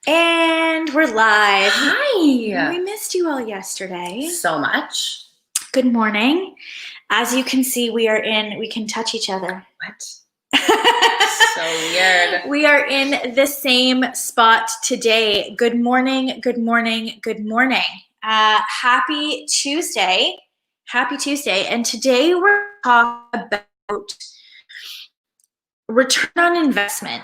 And we're live. Hi. We missed you all yesterday. So much. Good morning. As you can see, we can touch each other. What? So weird. We are in the same spot today. Good morning, good morning, good morning. Happy Tuesday. Happy Tuesday. And today we're talking about return on investment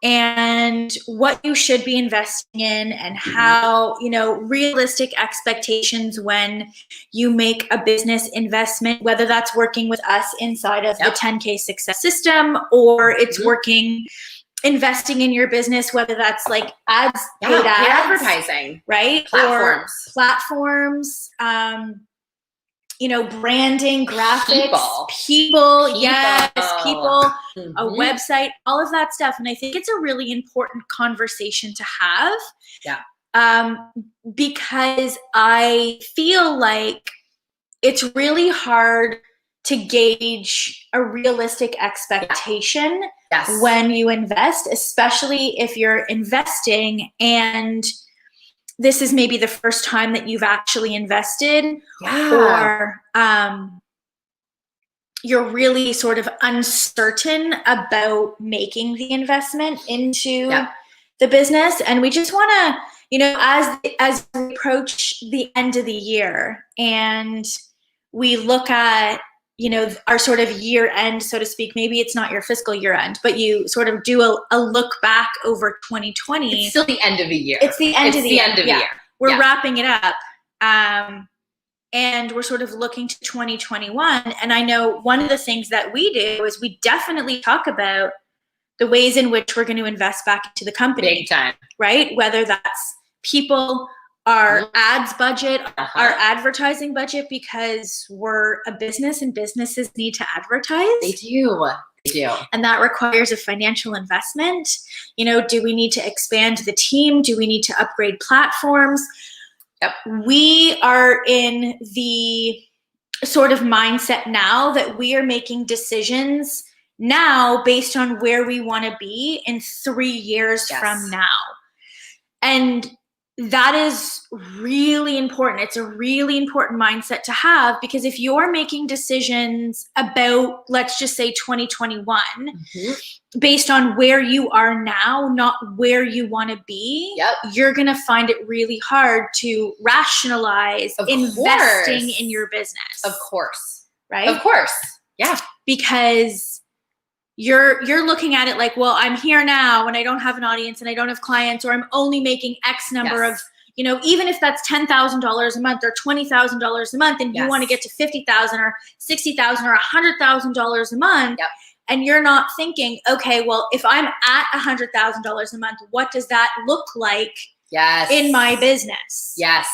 and what you should be investing in and how, realistic expectations when you make a business investment, whether that's working with us inside of the 10K success system or it's working, investing in your business, whether that's like ads, paid ads, advertising, right? Platforms. Or platforms, branding, graphics, people, a website, all of that stuff. And I think it's a really important conversation to have. Yeah. Because I feel like it's really hard to gauge a realistic expectation when you invest, especially if you're investing and this is maybe the first time that you've actually invested, or you're really sort of uncertain about making the investment into the business. And we just want to, as we approach the end of the year and we look at, our sort of year end, so to speak, maybe it's not your fiscal year end, but you sort of do a look back over 2020. It's still the end of the year. It's the end of the year. We're Yeah. wrapping it up. And we're sort of looking to 2021. And I know one of the things that we do is we definitely talk about the ways in which we're going to invest back into the company. Big time. Right? Whether that's people, our ads budget, our advertising budget, because we're a business and businesses need to advertise. They do. And that requires a financial investment. Do we need to expand the team? Do we need to upgrade platforms? Yep. We are in the sort of mindset now that we are making decisions now based on where we want to be in 3 years from now. And that is really important. It's a really important mindset to have, because if you're making decisions about, let's just say 2021, based on where you are now, not where you want to be, you're going to find it really hard to rationalize investing in your business. Of course. Right? Of course. Yeah. Because you're looking at it like, well, I'm here now and I don't have an audience and I don't have clients, or I'm only making X number of, even if that's $10,000 a month or $20,000 a month, and you want to get to $50,000 or $60,000 or $100,000 a month. And you're not thinking, okay, well, if I'm at $100,000 a month, what does that look like in my business? Yes.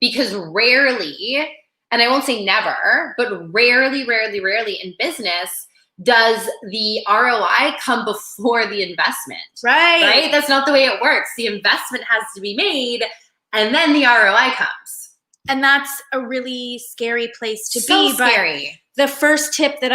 Because rarely, and I won't say never, but rarely in business does the ROI come before the investment. Right? That's not the way it works. The investment has to be made and then the ROI comes. And that's a really scary place to be. So scary. But the first tip that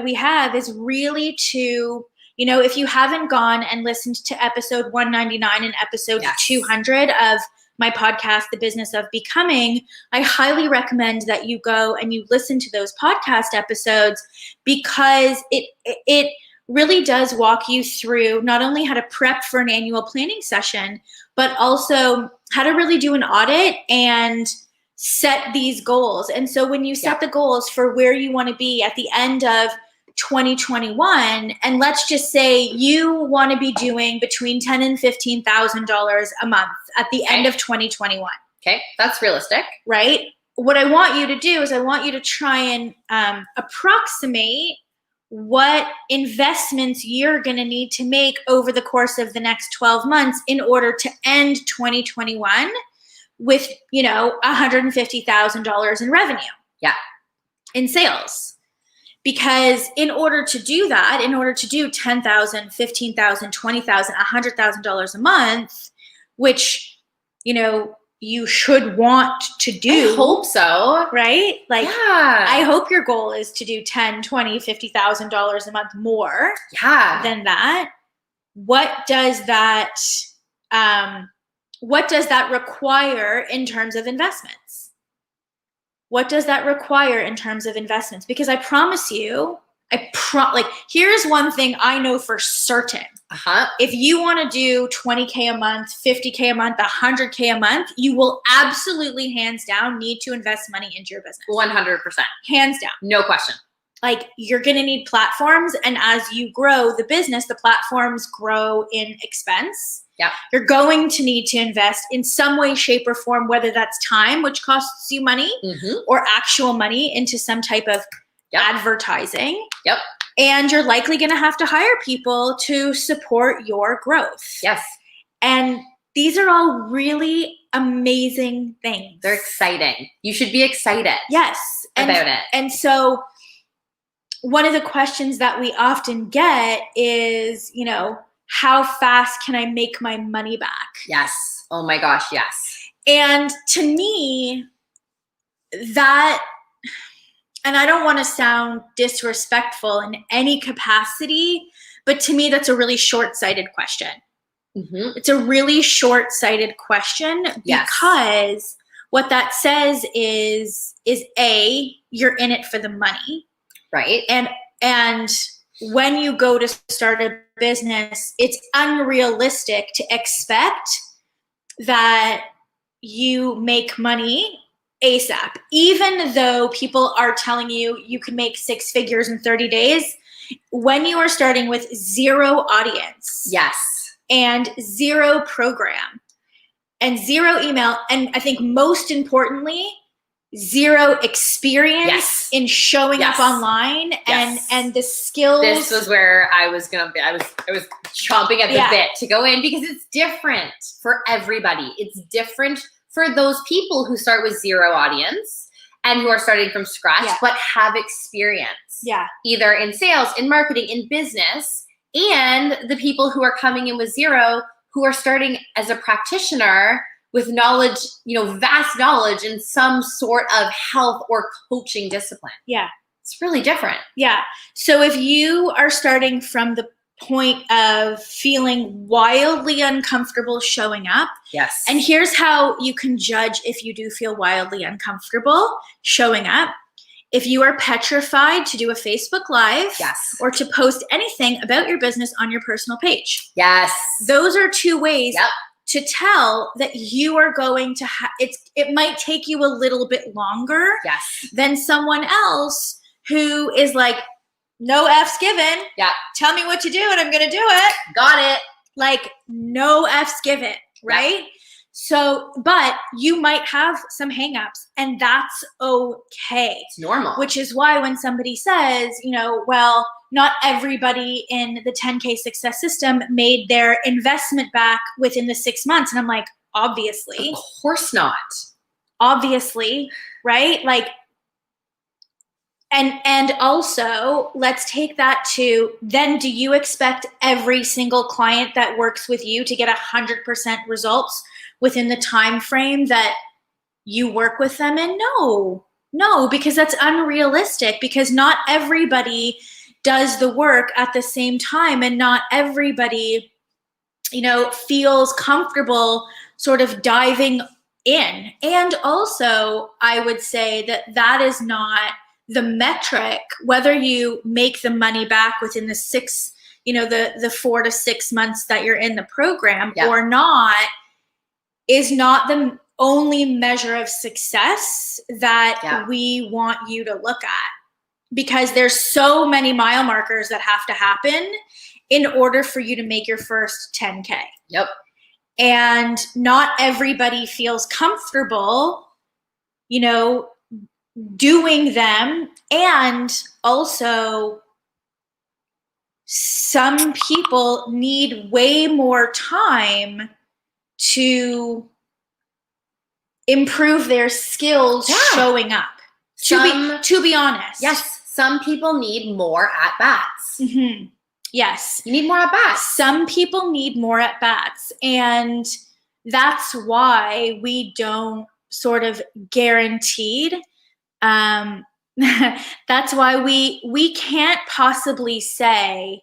we have is really to, if you haven't gone and listened to episode 199 and episode 200 of my podcast, The Business of Becoming, I highly recommend that you go and you listen to those podcast episodes, because it really does walk you through not only how to prep for an annual planning session, but also how to really do an audit and set these goals. And so when you set the goals for where you want to be at the end of 2021, and let's just say you want to be doing between $10,000 and $15,000 a month at the end of 2021. Okay, that's realistic. Right? What I want you to do is I want you to try and approximate what investments you're going to need to make over the course of the next 12 months in order to end 2021 with, $150,000 in revenue. Yeah. In sales. Because in order to do that, in order to do $10,000, $15,000, $20,000, $100,000 a month, which, you should want to do. I hope so. Right? I hope your goal is to do $10,000, $20,000, $50,000 a month more than that. What does that what does that require in terms of investments? What does that require in terms of investments? Because I promise you, like, here's one thing I know for certain. If you want to do 20K a month, 50K a month, 100K a month, you will absolutely, hands down, need to invest money into your business. 100%. Hands down. No question. Like, you're going to need platforms. And as you grow the business, the platforms grow in expense. Yep. You're going to need to invest in some way, shape, or form, whether that's time, which costs you money, or actual money into some type of advertising. Yep. And you're likely going to have to hire people to support your growth. Yes. And these are all really amazing things. They're exciting. You should be excited. Yes. About it. And so one of the questions that we often get is, you know, how fast can I make my money back? Yes. Oh my gosh, yes. And to me, that, and I don't want to sound disrespectful in any capacity, but to me, that's a really short-sighted question. It's a really short-sighted question because what that says is A, you're in it for the money. Right. And when you go to start a business, it's unrealistic to expect that you make money ASAP. Even though people are telling you you can make 6 figures in 30 days, when you are starting with 0 audience, and 0 program, and 0 email, and I think most importantly, 0 experience in showing up online and the skills. This was where I was chomping at the bit to go in, because it's different for everybody. It's different for those people who start with 0 audience and who are starting from scratch, but have experience. Either in sales, in marketing, in business, and the people who are coming in with 0, who are starting as a practitioner with knowledge, you know, vast knowledge in some sort of health or coaching discipline. It's really different. So if you are starting from the point of feeling wildly uncomfortable showing up, and here's how you can judge if you do feel wildly uncomfortable showing up. If you are petrified to do a Facebook Live or to post anything about your business on your personal page. Those are 2 ways to tell that you are going to it might take you a little bit longer than someone else who is like, no F's given. Tell me what to do and I'm going to do it. Got it. Like, no F's given, right? So, but you might have some hangups, and that's okay. It's normal. Which is why when somebody says, you know, well, not everybody in the 10K success system made their investment back within the 6 months. And I'm like, obviously. Of course not. Obviously, right? Like, and also, let's take that to, then do you expect every single client that works with you to get 100% results within the time frame that you work with them in? No, because that's unrealistic, because not everybody does the work at the same time, and not everybody, you know, feels comfortable sort of diving in. And also, I would say that is not the metric, whether you make the money back within the 6, you know, the 4 to 6 months that you're in the program or not, is not the only measure of success that we want you to look at. Because there's so many mile markers that have to happen in order for you to make your first 10K. And not everybody feels comfortable, you know, doing them. And also, some people need way more time to improve their skills showing up. To be honest. Some people need more at-bats. Yes. You need more at-bats. Some people need more at-bats. And that's why we don't sort of guaranteed. That's why we can't possibly say,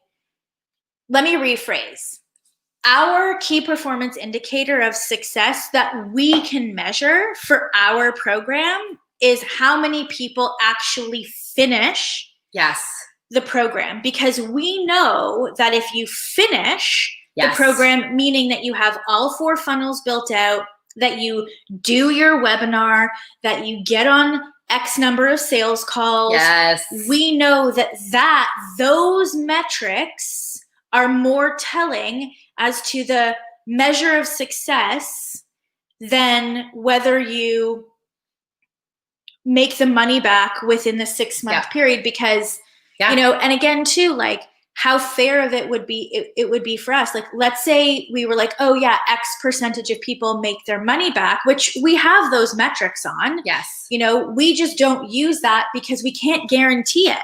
let me rephrase. our key performance indicator of success that we can measure for our program is how many people actually finish the program. Because we know that if you finish the program, meaning that you have all 4 funnels built out, that you do your webinar, that you get on X number of sales calls, we know that those metrics are more telling as to the measure of success than whether you make the money back within the 6-month period. Because, you know, and again too, like how fair of it would be for us. Like, let's say we were like, oh yeah, X percentage of people make their money back, which we have those metrics on. You know, we just don't use that because we can't guarantee it.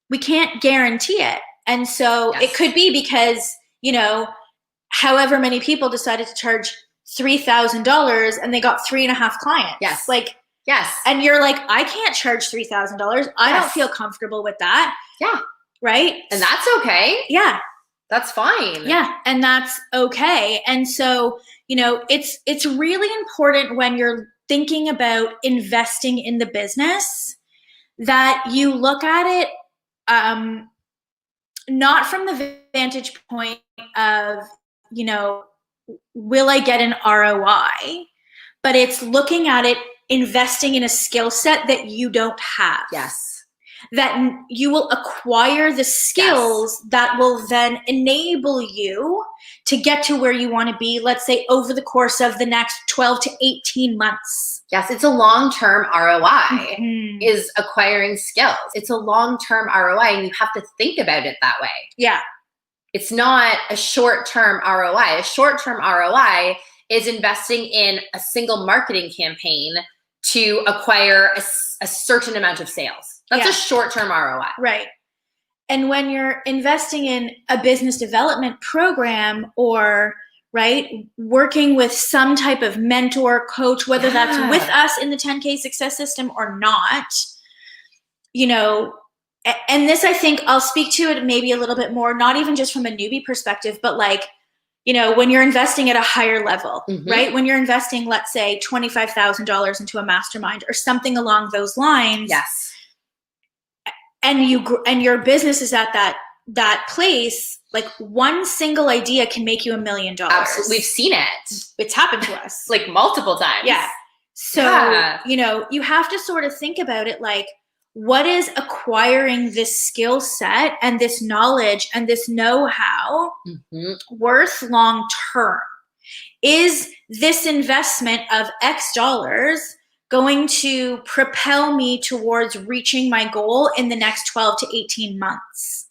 We can't guarantee it. And so it could be because, you know, however many people decided to charge $3,000 and they got 3.5 clients. Like, and you're like, I can't charge $3,000. I don't feel comfortable with that. Right? And that's okay. That's fine. And that's okay. And so, you know, it's really important when you're thinking about investing in the business that you look at it not from the vantage point of, you know, will I get an ROI? But it's looking at it, investing in a skill set that you don't have. That you will acquire the skills that will then enable you to get to where you want to be, let's say over the course of the next 12 to 18 months. It's a long-term ROI is acquiring skills. It's a long-term ROI and you have to think about it that way. It's not a short-term ROI. A short-term ROI is investing in a single marketing campaign to acquire a certain amount of sales. That's a short-term ROI. Right. And when you're investing in a business development program or, right, working with some type of mentor, coach, whether that's with us in the 10K success system or not, you know, and this, I think I'll speak to it maybe a little bit more, not even just from a newbie perspective, but like, you know, when you're investing at a higher level, right? When you're investing, let's say $25,000 into a mastermind or something along those lines. And your business is at that place, like one single idea can make you $1 million. Absolutely. We've seen it. It's happened to us. Like multiple times. So, you know, you have to sort of think about it like, what is acquiring this skill set and this knowledge and this know-how worth long term? Is this investment of X dollars going to propel me towards reaching my goal in the next 12 to 18 months?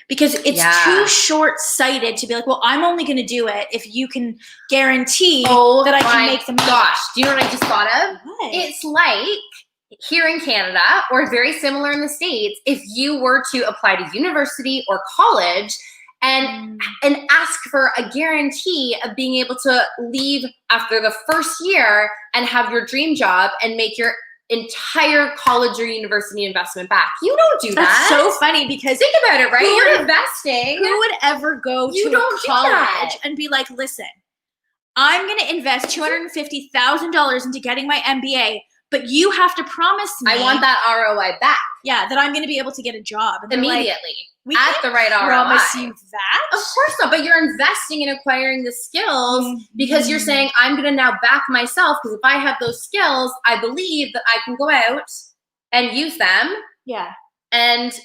Because it's too short-sighted to be like, well, I'm only going to do it if you can guarantee that I can make the money. Gosh, do you know what I just thought of? What? It's like here in Canada, or very similar in the States, if you were to apply to university or college and ask for a guarantee of being able to leave after the first year and have your dream job and make your entire college or university investment back. You don't do that. That's so funny because think about it, right? You're investing. Who would ever go to a college and be like, listen, I'm going to invest $250,000 into getting my MBA, but you have to promise me. I want that ROI back. Yeah, that I'm going to be able to get a job. And immediately. We at the right ROI. Promise you that? Of course not, but you're investing in acquiring the skills because you're saying, I'm going to now back myself because if I have those skills, I believe that I can go out and use them. And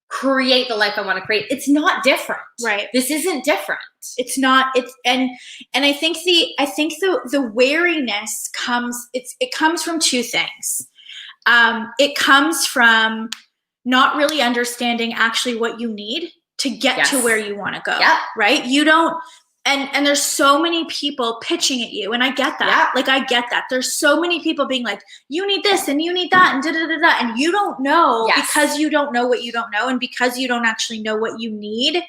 create the life I want to create. It's not different. Right. This isn't different. It's not. It's and I think the wariness comes. It comes from two things. It comes from not really understanding actually what you need to get to where you want to go. Right. You don't. And there's so many people pitching at you, and I get that. Like I get that. There's so many people being like, you need this and you need that and da da da da, and you don't know because you don't know what you don't know, and because you don't actually know what you need.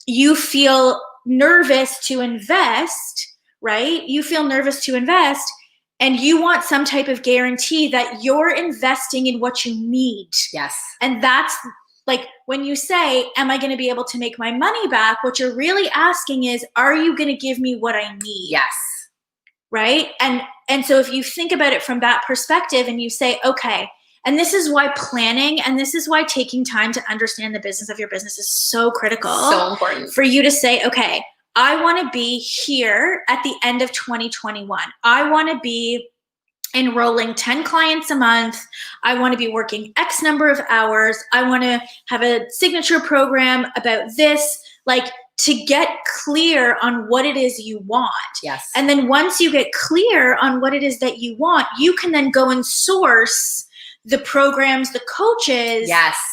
You feel nervous to invest, right? You feel nervous to invest, and you want some type of guarantee that you're investing in what you need. And like when you say, am I going to be able to make my money back? What you're really asking is, are you going to give me what I need? Yes. Right? And so if you think about it from that perspective and you say, okay, and this is why planning and this is why taking time to understand the business of your business is so critical. So important. For you to say, okay, I want to be here at the end of 2021. I want to be enrolling 10 clients a month. I want to be working X number of hours. I want to have a signature program about this, like to get clear on what it is you want. Yes. And then once you get clear on what it is that you want, you can then go and source the programs, the coaches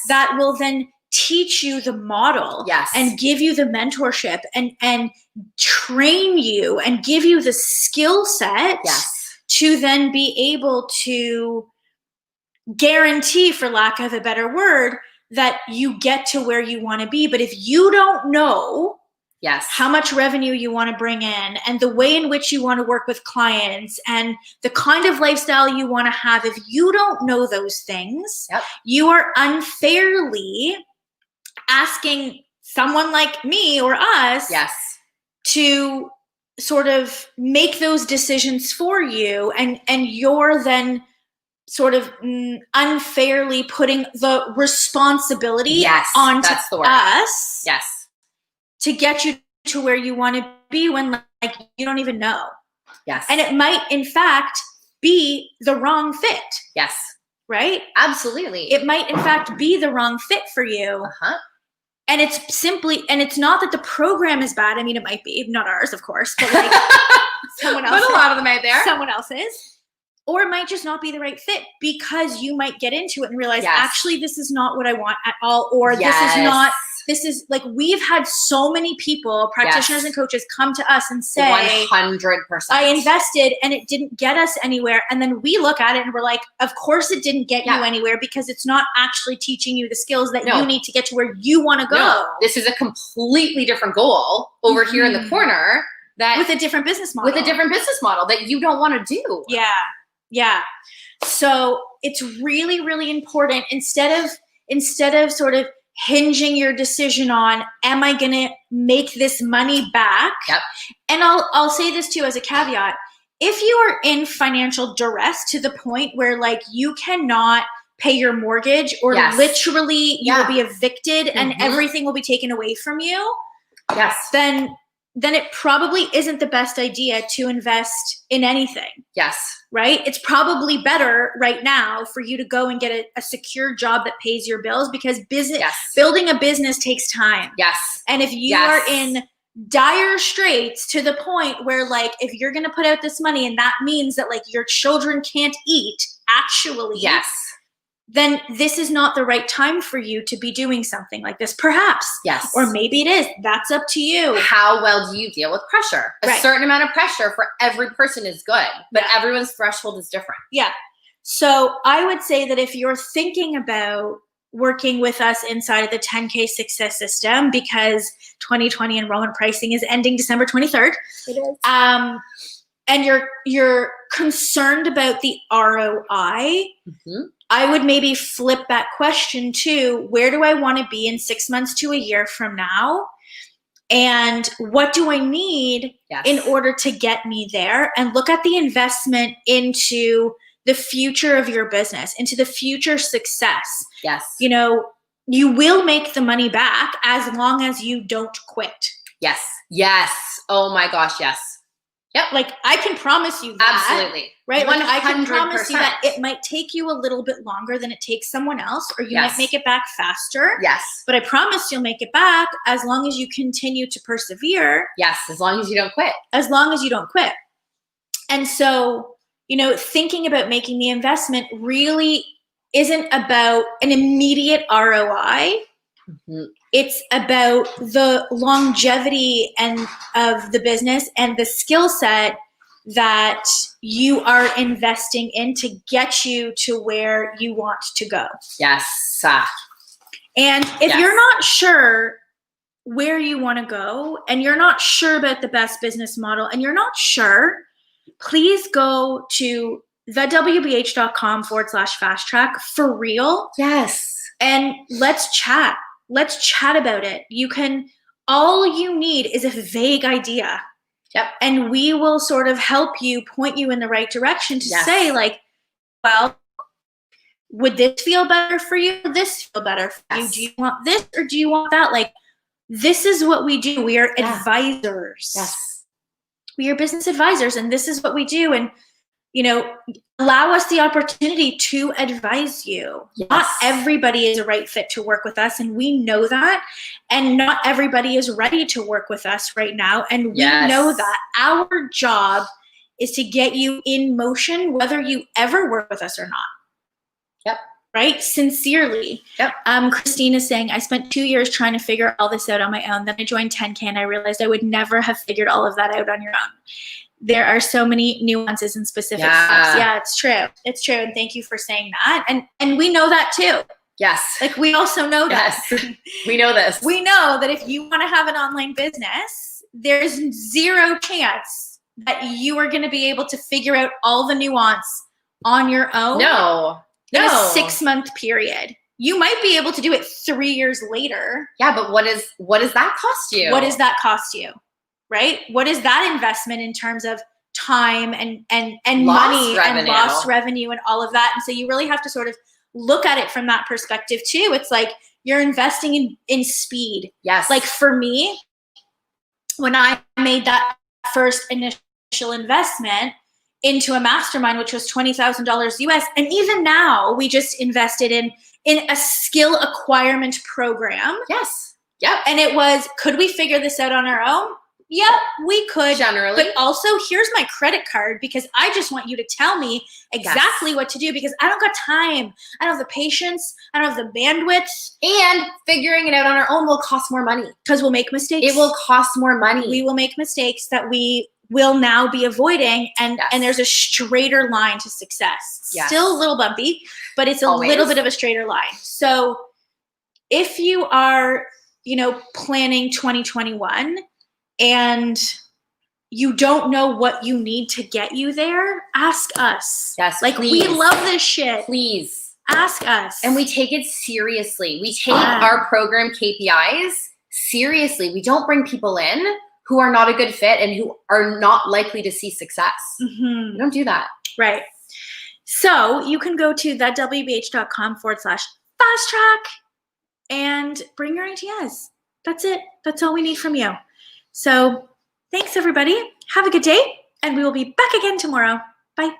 that will then teach you the model and give you the mentorship and train you and give you the skill set to then be able to guarantee, for lack of a better word, that you get to where you want to be. But if you don't know how much revenue you want to bring in and the way in which you want to work with clients and the kind of lifestyle you want to have, if you don't know those things, you are unfairly asking someone like me or us to sort of make those decisions for you, and you're then sort of unfairly putting the responsibility onto us to get you to where you want to be when like you don't even know. And it might in fact be the wrong fit. Right? Absolutely. It might in fact be the wrong fit for you. And it's simply, and it's not that the program is bad. I mean, it might be, not ours, of course, but like someone else. But a lot of them out there. Someone else's. Or it might just not be the right fit because you might get into it and realize, actually, this is not what I want at all. Or this is like, we've had so many people, practitioners and coaches come to us and say, 100%. I invested and it didn't get us anywhere. And then we look at it and we're like, of course it didn't get you anywhere because it's not actually teaching you the skills that you need to get to where you want to go. No. This is a completely different goal over here in the corner. That with a different business model. With a different business model that you don't want to do. Yeah. So it's really, really important instead of sort of hinging your decision on, am I going to make this money back? And I'll say this too as a caveat. If you are in financial duress to the point where like you cannot pay your mortgage or literally you will be evicted and everything will be taken away from you, then it probably isn't the best idea to invest in anything. Right? It's probably better right now for you to go and get a secure job that pays your bills because building a business takes time. And if you are in dire straits to the point where like, if you're going to put out this money and that means that like your children can't eat actually, then this is not the right time for you to be doing something like this, perhaps. Or maybe it is. That's up to you. How well do you deal with pressure? A certain amount of pressure for every person is good, but everyone's threshold is different. So I would say that if you're thinking about working with us inside of the 10K success system, because 2020 enrollment pricing is ending December 23rd. It is. And you're concerned about the ROI, I would maybe flip that question to, where do I want to be in 6 months to a year from now? And what do I need in order to get me there? And look at the investment into the future of your business, into the future success. You know, you will make the money back as long as you don't quit. Oh my gosh, yes. Like I can promise you that. Absolutely. Right? Like I can promise you that it might take you a little bit longer than it takes someone else, or you might make it back faster. But I promise you'll make it back as long as you continue to persevere. As long as you don't quit. As long as you don't quit. And so, you know, thinking about making the investment really isn't about an immediate ROI. It's about the longevity of the business and the skill set that you are investing in to get you to where you want to go. And if you're not sure where you want to go and you're not sure about the best business model and you're not sure, please go to thewbh.com/fast track for real. and let's chat. Let's chat about it. All you need is a vague idea. Yep. And we will sort of help you, point you in the right direction to say like, well, would this feel better for you? This feel better for you? Do you want this or do you want that? Like, this is what we do. We are advisors. Yes. We are business advisors, and this is what we do. And, you know, allow us the opportunity to advise you. Yes. Not everybody is a right fit to work with us, and we know that. And not everybody is ready to work with us right now. And we know that. Our job is to get you in motion, whether you ever work with us or not. Yep. Right? Sincerely. Yep. Christine is saying, I spent 2 years trying to figure all this out on my own. Then I joined 10K and I realized I would never have figured all of that out on your own. There are so many nuances and specific steps. Yeah, it's true. It's true. And thank you for saying that. And we know that too. Yes. Like, we also know that. We know this. We know that if you want to have an online business, there's zero chance that you are going to be able to figure out all the nuance on your own. No. In a 6-month period. You might be able to do it 3 years later. Yeah, but what does that cost you? What does that cost you? Right? What is that investment in terms of time and money and lost revenue and all of that? And so you really have to sort of look at it from that perspective too. It's like you're investing in speed. Yes. Like for me, when I made that first initial investment into a mastermind, which was $20,000 US. And even now we just invested in a skill acquirement program. Yes. Yep. And it was, could we figure this out on our own? Yep, we could. Generally. But also, here's my credit card because I just want you to tell me exactly what to do because I don't got time. I don't have the patience. I don't have the bandwidth. And figuring it out on our own will cost more money. Because we'll make mistakes. It will cost more money. We will make mistakes that we will now be avoiding, and there's a straighter line to success. Yes. Still a little bumpy, but it's a little bit of a straighter line. So if you are, planning 2021 and you don't know what you need to get you there, ask us. Yes, like please. We love this shit. Please. Ask us. And we take it seriously. We take our program KPIs seriously. We don't bring people in who are not a good fit and who are not likely to see success. Mm-hmm. We don't do that. Right. So you can go to thatwbh.com/fast track and bring your ideas. That's it. That's all we need from you. So thanks, everybody. Have a good day, and we will be back again tomorrow. Bye.